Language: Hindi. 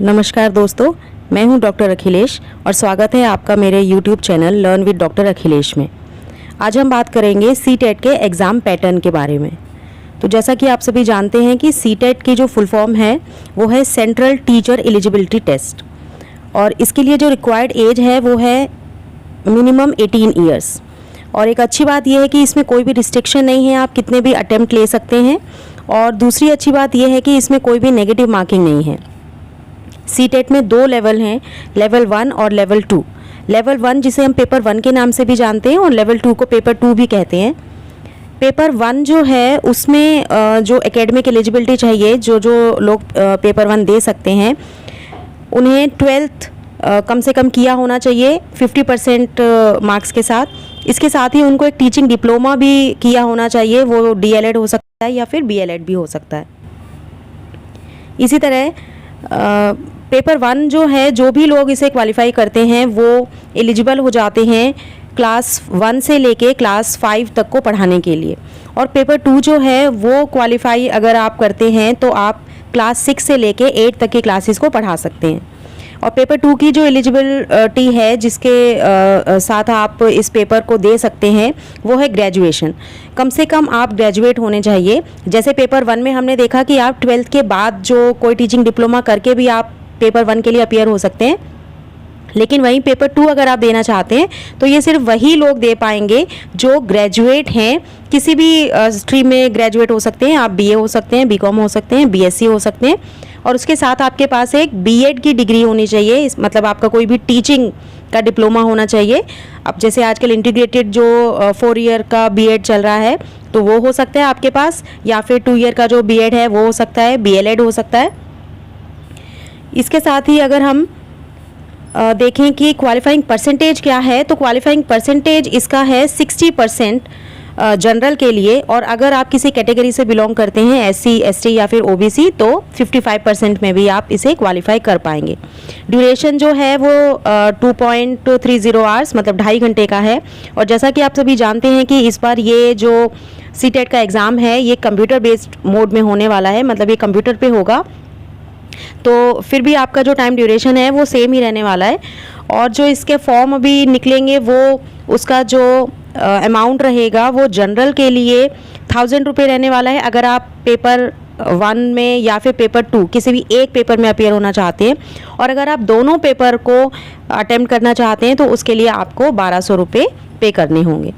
नमस्कार दोस्तों, मैं हूं डॉक्टर अखिलेश और स्वागत है आपका मेरे YouTube channel learn with doctor Akhilesh में। आज हम बात करेंगे सीटेट के एग्ज़ाम पैटर्न के बारे में। तो जैसा कि आप सभी जानते हैं कि सीटेट की जो फुल फॉर्म है वो है सेंट्रल टीचर एलिजिबिलिटी टेस्ट, और इसके लिए जो रिक्वायर्ड एज है वो है मिनिमम 18 ईयर्स। और एक अच्छी बात यह है कि इसमें कोई भी रिस्ट्रिक्शन नहीं है, आप कितने भी अटेम्प्ट ले सकते हैं। और दूसरी अच्छी बात यह है कि इसमें कोई भी नेगेटिव मार्किंग नहीं है। सीटेट में 2 लेवल हैं, लेवल 1 और लेवल 2। लेवल 1 जिसे हम पेपर 1 के नाम से भी जानते हैं और लेवल 2 को पेपर 2 भी कहते हैं। पेपर 1 जो है उसमें जो एकेडमिक एलिजिबिलिटी चाहिए, जो लोग पेपर 1 दे सकते हैं उन्हें 12th कम से कम किया होना चाहिए 50% मार्क्स के साथ। इसके साथ ही उनको एक टीचिंग डिप्लोमा भी किया होना चाहिए, वो DLED हो सकता है या फिर BLED भी हो सकता है। इसी तरह पेपर 1 जो है, जो भी लोग इसे क्वालिफाई करते हैं वो एलिजिबल हो जाते हैं क्लास 1 से लेके क्लास 5 तक को पढ़ाने के लिए। और पेपर 2 जो है वो क्वालिफाई अगर आप करते हैं तो आप क्लास 6 से लेके 8 तक की क्लासेस को पढ़ा सकते हैं। और पेपर 2 की जो एलिजिबिलिटी है जिसके साथ आप इस पेपर को दे सकते हैं वो है ग्रेजुएशन। कम से कम आप ग्रेजुएट होने चाहिए। जैसे पेपर 1 में हमने देखा कि आप 12th के बाद जो कोई टीचिंग डिप्लोमा करके भी आप पेपर 1 के लिए अपीयर हो सकते हैं, लेकिन वहीं पेपर 2 अगर आप देना चाहते हैं तो ये सिर्फ वही लोग दे पाएंगे जो ग्रेजुएट हैं। किसी भी स्ट्रीम में ग्रेजुएट हो सकते हैं, आप BA हो सकते हैं, BCom हो सकते हैं, BSc हो सकते हैं, और उसके साथ आपके पास एक B.Ed की डिग्री होनी चाहिए। मतलब आपका कोई भी टीचिंग का डिप्लोमा होना चाहिए। अब जैसे आजकल इंटीग्रेटेड जो 4 ईयर का B.Ed चल रहा है तो वो हो सकता है आपके पास, या फिर 2 ईयर का जो B.Ed है वो हो सकता है, BLED हो सकता है। इसके साथ ही अगर हम देखें कि क्वालिफाइंग परसेंटेज क्या है, तो क्वालिफाइंग परसेंटेज इसका है 60% जनरल के लिए, और अगर आप किसी कैटेगरी से बिलोंग करते हैं SC, ST या फिर OBC तो 55% में भी आप इसे क्वालिफाई कर पाएंगे। ड्यूरेशन जो है वो 2.30 आवर्स मतलब 2.5 घंटे का है। और जैसा कि आप सभी जानते हैं कि इस बार ये जो सीटेट का एग्ज़ाम है ये कंप्यूटर बेस्ड मोड में होने वाला है, मतलब ये कंप्यूटर पे होगा, तो फिर भी आपका जो टाइम ड्यूरेशन है वो सेम ही रहने वाला है। और जो इसके फॉर्म अभी निकलेंगे वो उसका जो अमाउंट रहेगा वो जनरल के लिए 1000 रुपये रहने वाला है अगर आप पेपर 1 में या फिर पेपर 2 किसी भी एक पेपर में अपीयर होना चाहते हैं। और अगर आप दोनों पेपर को अटेम्प्ट करना चाहते हैं तो उसके लिए आपको 1200 रुपये पे करने होंगे।